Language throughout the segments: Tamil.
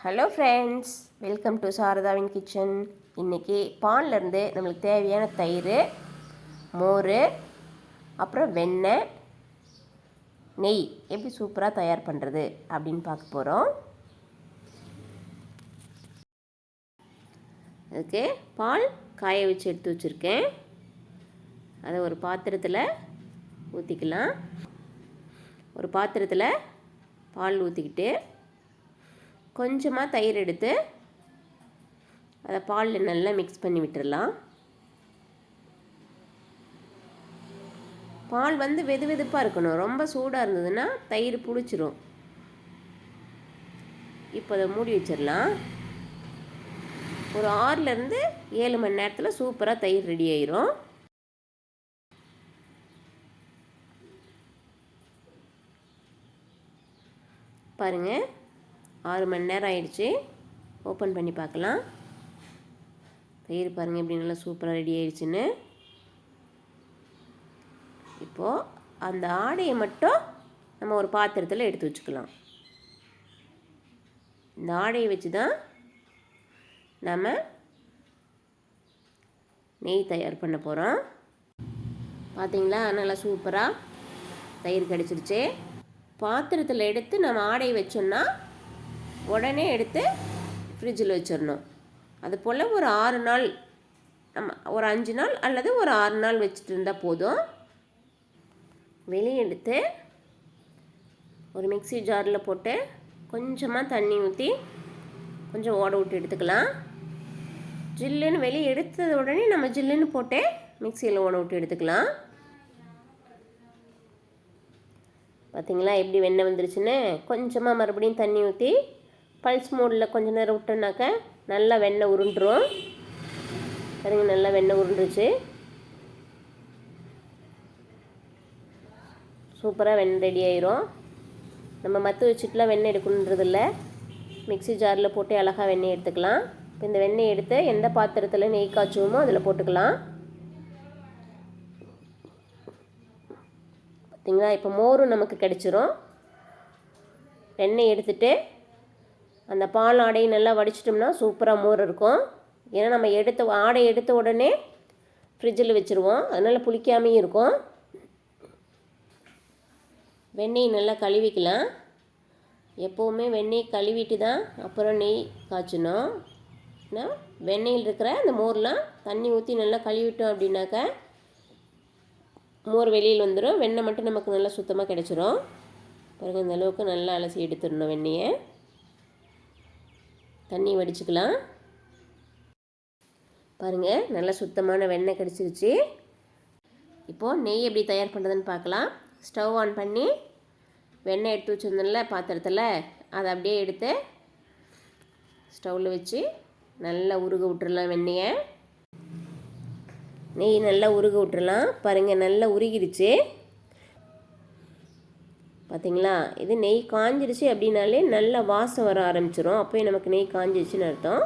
ஹலோ ஃப்ரெண்ட்ஸ், வெல்கம் டு சாரதாவின் கிச்சன். இன்றைக்கி பால்லேருந்து நம்மளுக்கு தேவையான தயிர், மோர், அப்புறம் வெண்ணெய், நெய் எப்படி சூப்பராக தயார் பண்ணுறது அப்படின்னு பார்க்க போகிறோம். அதுக்கு பால் காய வச்சு எடுத்து வச்சுருக்கேன். அதை ஒரு பாத்திரத்தில் ஊற்றிக்கலாம். ஒரு பாத்திரத்தில் பால் ஊற்றிக்கிட்டு கொஞ்சமாக தயிர் எடுத்து அதை பாலில் நல்லா மிக்ஸ் பண்ணி விட்டுடலாம். பால் வெது வெதுப்பாக இருக்கணும். ரொம்ப சூடாக இருந்ததுன்னா தயிர் புளிச்சிரும். இப்போ அதை மூடி வச்சிடலாம். ஒரு 6லேருந்து 7 மணி நேரத்தில் சூப்பராக தயிர் ரெடி ஆயிரும். பாருங்கள், 6 மணி நேரம் ஆயிடுச்சு. ஓப்பன் பண்ணி பார்க்கலாம். தயிர் பாருங்கள் எப்படி நல்லா சூப்பராக ரெடி ஆயிடுச்சுன்னு. இப்போது அந்த ஆடையை மட்டும் நம்ம ஒரு பாத்திரத்தில் எடுத்து வச்சுக்கலாம். இந்த ஆடையை வச்சு தான் நம்ம நெய் தயார் பண்ண போகிறோம். பார்த்தீங்களா, நல்லா சூப்பராக தயிர் கிடச்சிருச்சு. பாத்திரத்தில் எடுத்து நம்ம ஆடையை வச்சோன்னா உடனே எடுத்து ஃப்ரிட்ஜில் வச்சிடணும். அது போல் ஒரு 6 நாள், நம்ம ஒரு 5 நாள் அல்லது ஒரு 6 நாள் வச்சுட்டு இருந்தால் போதும். வெளியே எடுத்து ஒரு மிக்ஸி ஜாரில் போட்டு கொஞ்சமாக தண்ணி ஊற்றி கொஞ்சம் ஓட விட்டு எடுத்துக்கலாம். ஜில்லுன்னு வெளியே எடுத்தது உடனே நம்ம ஜில்லுன்னு போட்டு மிக்சியில் ஓட விட்டு எடுத்துக்கலாம். பார்த்திங்களா எப்படி வெண்ணெய் வந்துருச்சுன்னு. கொஞ்சமாக மறுபடியும் தண்ணி ஊற்றி பல்ஸ் மோடில் கொஞ்சம் நேரம் விட்டோன்னாக்க நல்லா வெண்ணெய் உருண்டுரும். பாருங்கள், நல்லா வெண்ணெய் உருண்டுருச்சு. சூப்பராக வெண்ணெய் ரெடி ஆயிரும். நம்ம மற்ற வச்சுட்டுலாம் வெண்ணெய் எடுக்கணுன்றதில்ல. மிக்ஸி ஜாரில் போட்டு அழகாக வெண்ணெய் எடுத்துக்கலாம். இப்போ இந்த வெண்ணெய் எடுத்து எந்த பாத்திரத்தில் நெய் காய்ச்சுவோமோ அதில் போட்டுக்கலாம். பார்த்திங்களா, இப்போ மோரும் நமக்கு கிடச்சிரும். வெண்ணெய் எடுத்துகிட்டு அந்த பால் ஆடையை நல்லா வடிச்சிட்டோம்னா சூப்பராக மோர் இருக்கும். ஏன்னா நம்ம ஆடை எடுத்த உடனே ஃப்ரிட்ஜில் வச்சுருவோம், அதனால் புளிக்காமையும் இருக்கும். வெண்ணெய் நல்லா கழுவிக்கலாம். எப்போவுமே வெண்ணெய் கழுவிட்டு தான் அப்புறம் நெய் காய்ச்சணும். ஏன்னா வெண்ணெயில் இருக்கிற அந்த மோர்லாம் தண்ணி ஊற்றி நல்லா கழுவிட்டோம் அப்படின்னாக்கா மோர் வெளியில் வந்துடும். வெண்ணெய் மட்டும் நமக்கு நல்லா சுத்தமாக கிடச்சிரும். பாருங்கள், இந்த அளவுக்கு நல்லா அலசி எடுத்துடணும். வெண்ணெயை தண்ணி வடிச்சுக்கலாம். பாருங்கள், நல்லா சுத்தமான வெண்ணெய் கிடச்சிருச்சு. இப்போது நெய் எப்படி தயார் பண்ணுறதுன்னு பார்க்கலாம். ஸ்டவ் ஆன் பண்ணி வெண்ணெய் எடுத்து வச்சுருந்தோம்ல பாத்திரத்தில், அதை அப்படியே எடுத்து ஸ்டவ்வில் வச்சு நல்லா உருக விட்டுறலாம். வெண்ணெயை நெய் நல்லா உருக விட்டுறலாம். பாருங்கள், நல்லா உருகிடுச்சு. பார்த்திங்களா, இது நெய் காஞ்சிடுச்சு அப்படின்னாலே நல்லா வாசம் வர ஆரம்பிச்சிடும். அப்போயே நமக்கு நெய் காஞ்சிடுச்சுன்னு அர்த்தம்.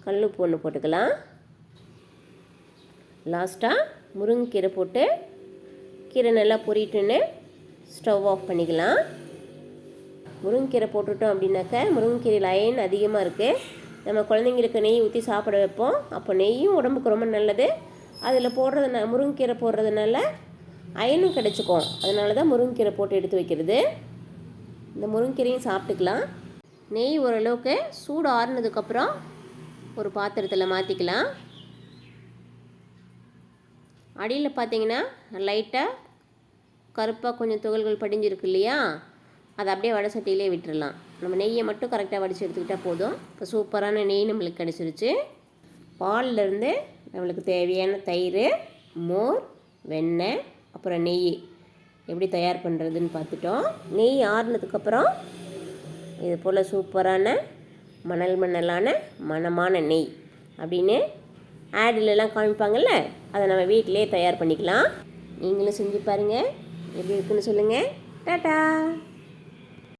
கல்லுப்பு ஒன்று போட்டுக்கலாம். லாஸ்ட்டாக முருங்கைக்கீரை போட்டு கீரை நல்லா பொரிட்டுன்னு ஸ்டவ் ஆஃப் பண்ணிக்கலாம். முருங்கைக்கீரை போட்டுட்டோம் அப்படின்னாக்கா முருங்கைக்கீரையில் அயன் அதிகமாக இருக்குது. நம்ம குழந்தைங்களுக்கு நெய் ஊற்றி சாப்பிட வைப்போம். அப்போ நெய்யும் உடம்புக்கு ரொம்ப நல்லது. அதில் முருங்கைக்கீரை போடுறதுனால அயனும் கிடச்சிக்கும். அதனால தான் முருங்கைக்கீரை போட்டு எடுத்து வைக்கிறது. இந்த முருங்கைக்கீரையும் சாப்பிட்டுக்கலாம். நெய் ஓரளவுக்கு சூடு ஆறுனதுக்கப்புறம் ஒரு பாத்திரத்தில் மாற்றிக்கலாம். அடியில் பார்த்திங்கன்னா லைட்டாக கருப்பாக கொஞ்சம் துகள்கள் படிஞ்சிருக்கு இல்லையா, அதை அப்படியே வடை சட்டியிலே விட்டுடலாம். நம்ம நெய்யை மட்டும் கரெக்டாக வடித்து எடுத்துக்கிட்டால் போதும். இப்போ சூப்பரான நெய் நம்மளுக்கு கிடச்சிருச்சு. பால்லேருந்து நம்மளுக்கு தேவையான தயிர், மோர், வெண்ணெய், அப்புறம் நெய் எப்படி தயார் பண்ணுறதுன்னு பார்த்துட்டோம். நெய் ஆறுனதுக்கப்புறம் இது போல் சூப்பரான மணலான மணமான நெய் அப்படின்னு ஆடிலெலாம் காமிப்பாங்கள்ல, அதை நம்ம வீட்டிலே தயார் பண்ணிக்கலாம். நீங்களும் செஞ்சு பாருங்கள். எப்படி இருக்குன்னு சொல்லுங்கள். டாட்டா.